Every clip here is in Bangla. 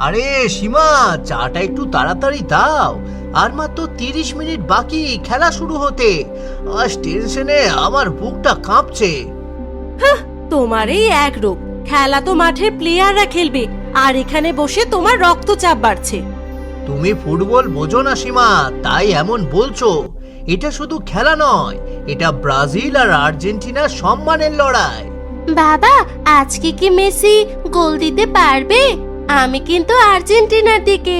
আরে সীমা, চাটা একটু তাড়াতাড়ি দাও। আর মাত্র 30 মিনিট বাকি খেলা শুরু হতে। আজ টেনশনে আমার বুকটা কাঁপছে। তোমার এই এক রোগ, খেলা তো মাঠের প্লেয়াররা খেলবে, আর এখানে বসে তোমার রক্তচাপ বাড়ছে। তুমি ফুটবল বোঝো না সীমা, তাই এমন বলছো। এটা শুধু খেলা নয়, এটা ব্রাজিল আর আর্জেন্টিনার সম্মানের লড়াই। বাবা, আজকে কি মেসি গোল দিতে পারবে? আমি কিন্তু আর্জেন্টিনার দিকে।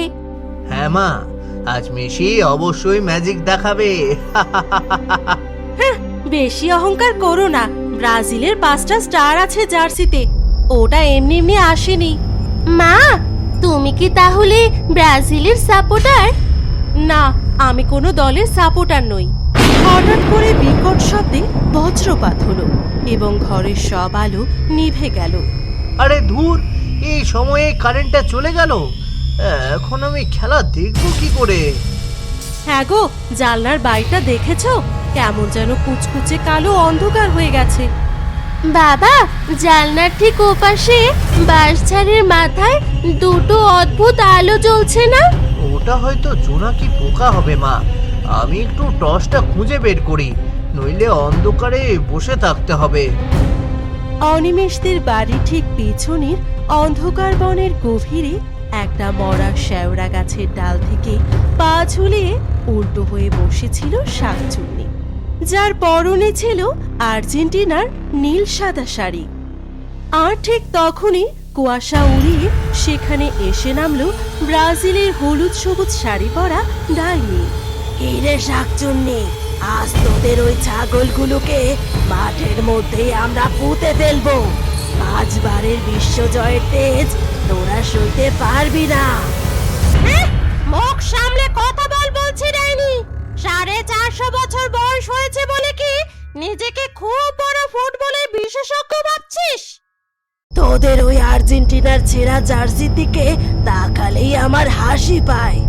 হ্যাঁ মা, আজ মেসি অবশ্যই ম্যাজিক দেখাবে। বেশি অহংকার করো না। ব্রাজিলের 5টা স্টার আছে জার্সিতে, ওটা এমনি এমনি আসেনি। মা, তুমি কি তাহলে ব্রাজিলের সাপোর্টার? না, আমি কোনো দলের সাপোর্টার নই। হঠাৎ করে বিকট শব্দে বজ্রপাত হলো এবং ঘরের সব আলো নিভে গেল। আরে ধুর, এই সময়ে কারেন্টটা চলে গেল। এখন আমি খেলা দেখবো কি করে? হ্যাঁ গো, জানলার বাইরটা দেখেছো? কেমন যেন কুচকুচে কালো অন্ধকার হয়ে গেছে। বাবা, জানলার ঠিক ওপাশে বাঁশঝাড়ের মাথায় দুটো অদ্ভুত আলো জ্বলছে না? ওটা হয়তো জোনাকি পোকা হবে মা। আমি একটু টর্চটা খুঁজে বের করি, নইলে অন্ধকারে বসে থাকতে হবে। অনিমেষদের বাড়ি ঠিক পেছনের অন্ধকার বনের গভীরে একটা মরা শেওড়া গাছের ডাল থেকে পা ঝুলিয়ে উল্টো হয়ে বসেছিল শাকচুন্নি, যার পরনে ছিল আর্জেন্টিনার নীল সাদা শাড়ি। আর ঠিক তখনই কুয়াশা উড়িয়ে সেখানে এসে নামলো ব্রাজিলের হলুদ সবুজ শাড়ি পরা ডাইনি। এই রে শাকচুন্নি, আজ তোদের ওই ছাগলগুলোকে মাঠের মধ্যেই আমরা পুঁতে ফেলবো। 5 বারের বিশ্বজয়ের তেজ তোরা সইতে পারবি না। মুখ সামলে কথা বলছি ডাইনি। 450 বছর বয়স হয়েছে বলে কি নিজেকে খুব বড় ফুটবলের বিশেষজ্ঞ ভাবছিস? তোদের ওই আর্জেন্টিনার ছেঁড়া জার্সির দিকে তাকালেই আমার হাসি পায়।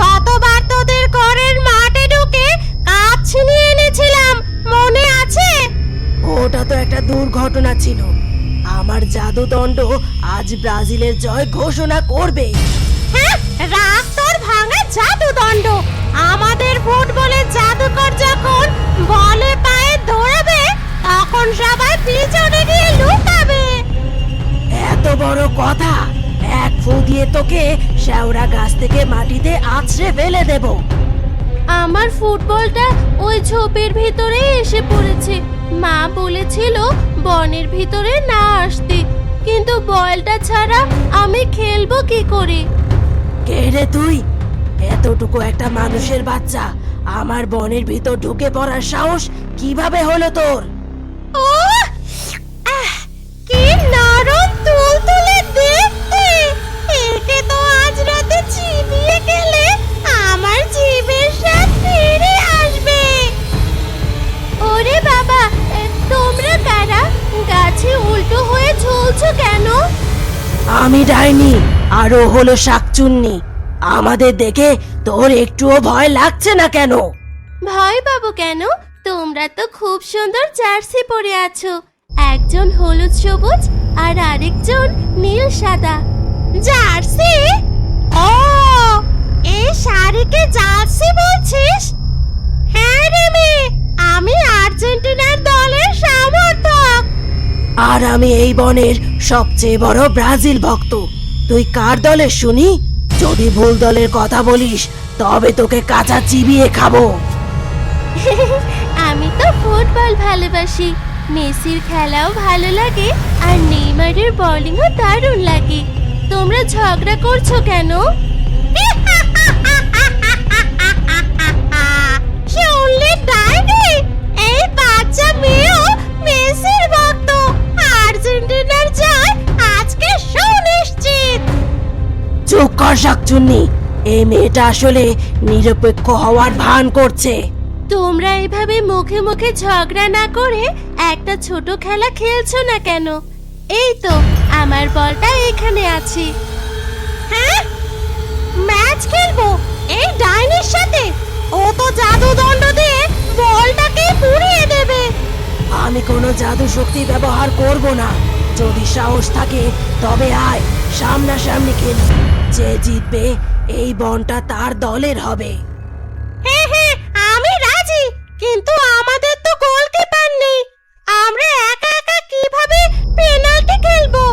গতবার তোদের ঘরের মাঠে ঢুকে কাপ ছিনিয়ে এনেছিলাম, মনে আছে? ওটা তো একটা দুর্ঘটনা ছিল। আমার জাদুদণ্ড আজ ব্রাজিলের জয় ঘোষণা করবে। রাখ তোর ভাঙা জাদুদণ্ড। আমাদের ফুটবলের জাদুকর যখন বলে পায়ে ধরবে, তখন সবাই পিছনে গিয়ে লুকাবে। এত বড় কথা! এক ফু দিয়ে তোকে শেওড়া গাছ থেকে মাটিতে আছড়ে ফেলে দেব। আমার ফুটবলটা ওই ঝোপের ভিতরে এসে পড়েছে। মা বলেছিল বনের ভিতরে না আসতে, কিন্তু বলটা ছাড়া আমি খেলবো কি করে? কে রে তুই? এতটুকু একটা মানুষের বাচ্চা আমার বনের ভিতর ঢুকে পড়ার সাহস কিভাবে হলো তোর? কি নরম তুলতুলে দেখতে! একে তো আজ রাতে চিবিয়ে গেলে আমার জিভের স্বাদ ফিরে আসবে। ওরে বাবা, তোমরা কারা? গাছে উল্টো হয়ে ঝুলছো কেন? আমি ডাইনি, আর ও হলো শাকচুন্নি। আমাদের দেখে তোর একটুও ভয় লাগছে না কেন? ভয় পাবো কেন? তোমরা তো খুব সুন্দর জার্সি পরে আছো। একজন হলুদ সবুজ আর আরেকজন নীল সাদা। জার্সি? ও, এই শাড়িকে জার্সি বলছিস? হ্যাঁ রে মেয়ে, আমি আর্জেন্টিনার দলের সমর্থক। আর আমি এই বনের সবচেয়ে বড় ব্রাজিল ভক্ত। তুই কার দলের শুনি? যদি ভুল দলের কথা বলিস তবে তোকে কাঁচা চিবিয়ে খাবো। আমি তো ফুটবল ভালোবাসি। মেসির খেলাও ভালো লাগে, আর নেইমারের বোলিংও দারুণ লাগে। তোমরা ঝগড়া করছো কেন? শুনলে ডাইনি, এই বাচ্চা মেয়েও মেসির ভক্ত। আর্জেন্টিনার জয় আজকে সুনিশ্চিত। চুপ কর শাকচুন্নি, এই মেয়েটা আসলে নিরপেক্ষ হওয়ার ভান করছে। তোমরা এভাবে মুখে মুখে ঝগড়া না করে একটা ছোট খেলা খেলছো না কেন? এই তো আমার বলটা এখানে আছে। হ্যাঁ, ম্যাচ খেলবো এই ডাইনির সাথে? ও তো জাদুদণ্ড দিয়ে বলটাকে পুড়িয়ে দেবে। আমি কোনো জাদু শক্তি ব্যবহার করব না। যদি সাহস থাকে তবে আয়, সামনাসামনি খেলি। যে জিতবে এই বনটা তার দলের হবে। হ্যাঁ হ্যাঁ, আমি রাজি, কিন্তু আমাদের তো গোলকিপার নেই। আমরা একা একা কিভাবে পেনাল্টি খেলবো?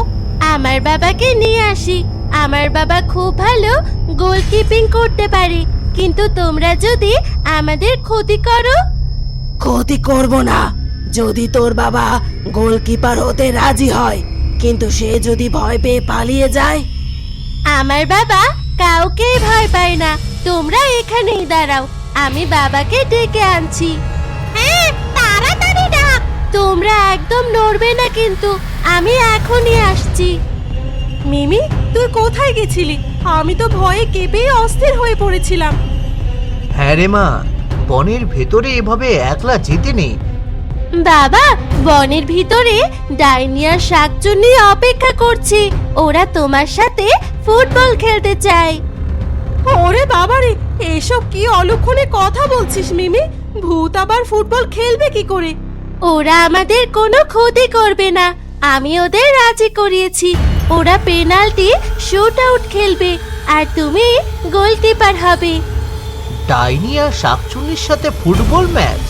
আমার বাবাকে নিয়ে আসি। আমার বাবা খুব ভালো গোলকিপিং করতে পারে, কিন্তু তোমরা যদি আমাদের ক্ষতি করো। ক্ষতি করব না যদি তোর বাবা গোলকিপার হতে রাজি হয়, কিন্তু সে যদি ভয় পেয়ে পালিয়ে যায়। আমার বাবা কাউকে ভয় পায় না। তোমরা এখানেই দাঁড়াও, আমি বাবাকে ডেকে আনছি। হ্যাঁ, তাড়াতাড়ি ডাক। তোমরা একদম নড়বে না কিন্তু, আমি এখনই আসছি। মিমি, তুই কোথায় গেছিলি? আমি তো ভয়ে কেঁপে অস্থির হয়ে পড়েছিলাম। হ্যাঁ রে মা, বনের ভেতরে এভাবে একলা যেতে নেই। বাবা, বনের ভিতরে ডাইনি আর শাকচুন্নি অপেক্ষা করছে। ওরা তোমার সাথে ফুটবল খেলতে চায়। ওরে বাবারে, এসব কি অলক্ষণে কথা বলছিস মিমি? ভূত আবার ফুটবল খেলবে কি করে? ওরা আমাদের কোনো ক্ষতি করবে না, আমি ওদের রাজি করিয়েছি। ওরা পেনাল্টি শুট আউট খেলবে, আর তুমি গোলকিপার হবে। ডাইনি আর শাকচুন্নির সাথে ফুটবল ম্যাচ,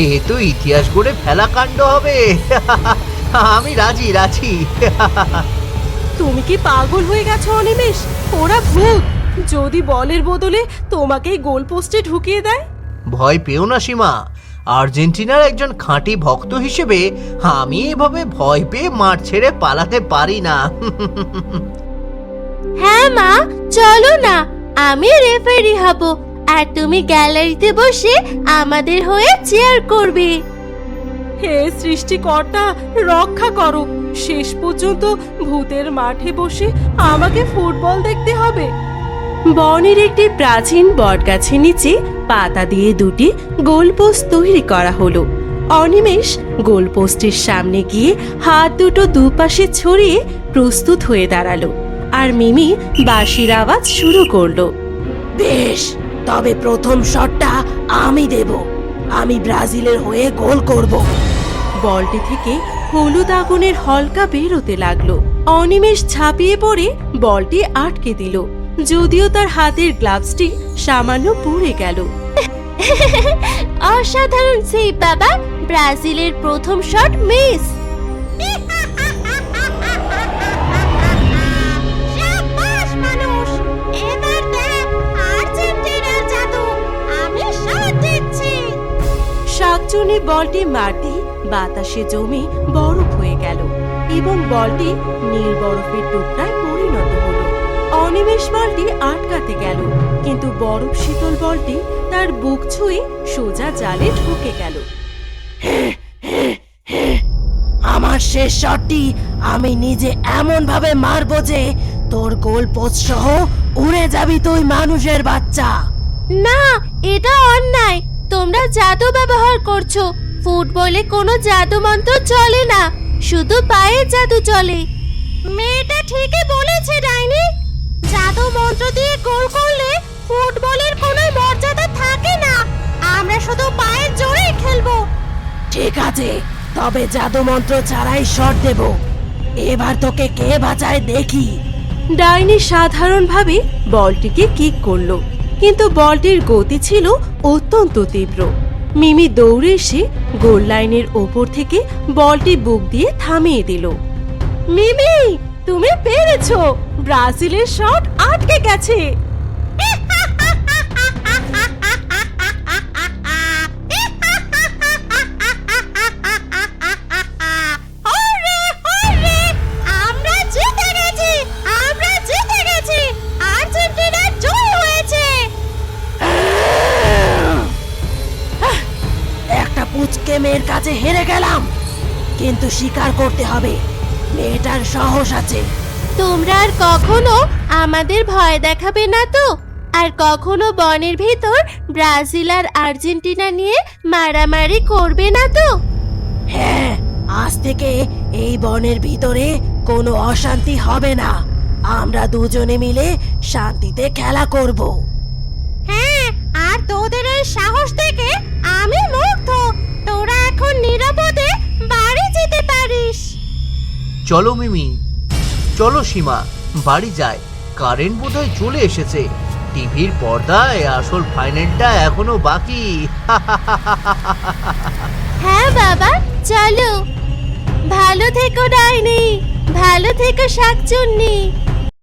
এ তো ইতিহাস গড়ে ফেলা কাণ্ড হবে। আমি রাজি রাজি। তুমি কি পাগল হয়ে গেছো অনিমেষ? ওরা ভূত। যদি বলের বদলে তোমাকেই গোল পোস্টে ঢুকিয়ে দেয়? ভয় পেও না সীমা, আর্জেন্টিনার একজন খাঁটি ভক্ত হিসেবে আমি এভাবে ভয় পেয়ে মাঠ ছেড়ে পালাতে পারি না। হ্যাঁ মা, চলো না, আমি রেফারি হব, আর তুমি গ্যালারিতে বসে আমাদের হয়ে চেয়ার করবে। হে সৃষ্টিকর্তা, রক্ষা করো। শেষ পর্যন্ত ভূতের মাঠে বসে আমাকে ফুটবল দেখতে হবে। বনের একটি প্রাচীন বটগাছের নিচে পাতা দিয়ে দুটি গোলপোস্ট তৈরি করা হলো। অনিমেষ গোলপোস্টের সামনে গিয়ে হাত দুটো দুপাশে ছড়িয়ে প্রস্তুত হয়ে দাঁড়ালো, আর মিমি বাঁশির আওয়াজ শুরু করলো। বেশ, তবে প্রথম শটটা আমি দেব। আমি ব্রাজিলের হয়ে গোল করব। বলটি থেকে হলুদ আগুনের হলকা বেরোতে লাগলো। অনিমেষ ঝাঁপিয়ে পড়ে বলটি আটকে দিল, যদিও তার হাতের গ্লাভসটি সামান্য পুড়ে গেল। অসাধারণ সেভ বাবা, ব্রাজিলের প্রথম শট মিস। শাবাশ মানুষ, এবার দেখ আর্জেন্টিনার জাদু, আমি শট দিচ্ছি। শাকচুনি বলটি মাটি বাতাসে জমে বরফ হয়ে গেল এবং বলটি নীল বরফের টুকরায় পরিণত হলো। অনিমেষ বলটি আটকাতে গেল, কিন্তু বরফ শীতল বলটি তার বুক ছুঁয়ে সোজা জালে ঢুকে গেল। আমার শেষ শটটি আমি নিজে এমন ভাবে মারবো যে তোর গোল পোস্ট সহ উড়ে যাবি তুই, মানুষের বাচ্চা। না, এটা অন্যায়। তোমরা জাদু ব্যবহার করছো। ফুটবলে কোনো জাদু মন্ত্র চলে না, শুধু পায়ের জাদু চলে। মেয়েটা ঠিকই বলেছে ডাইনি। জাদু মন্ত্র দিয়ে গোল করলে ফুটবলের কোনো মর্যাদা থাকে না। আমরা শুধু পায়ের জোরেই খেলবো। ঠিক আছে, তবে জাদু মন্ত্র ছাড়াই শট দেব। এবার তোকে কে বাঁচায় দেখি। ডাইনি সাধারণভাবে বলটিকে কিক করলো, কিন্তু বলটির গতি ছিল অত্যন্ত তীব্র। মিমি দৌড়ে এসে গোল লাইনের ওপর থেকে বলটি বুক দিয়ে থামিয়ে দিল। মিমি, তুমি পেরেছো। ব্রাজিলের শট আটকে গেছে। আমরা জিতে গেছি, আমরা জিতে গেছি, আর্জেন্টিনা জয় হয়েছে। একটা পুচকে মেয়ের কাছে হেরে গেলাম, কিন্তু স্বীকার করতে হবে মেয়েটার সাহস আছে। তোমরা আর কখনো আমাদের ভয় দেখাবে না তো? আর কখনো বনের ভিতর ব্রাজিল আর আর্জেন্টিনা নিয়ে মারামারি করবে না তো? হ্যাঁ, আজ থেকে এই বনের ভিতরে কোনো অশান্তি হবে না। আমরা দুজনে মিলে শান্তিতে খেলা করব। হ্যাঁ, আর তোদের এই সাহস দেখে আমি মুগ্ধ। তোরা এখন নিরাপদে বাড়ি যেতে পারিস। চলো মিমি, চলো সীমা, বাড়ি যায়। কারেন্ট বোধহয় চলে এসেছে। টিভির পর্দায় আসল ফাইনালটা এখনো বাকি। হ্যাঁ বাবা, চলো। ভালো থেকো ডাইনি, ভালো থেকো শাকচুন্নি।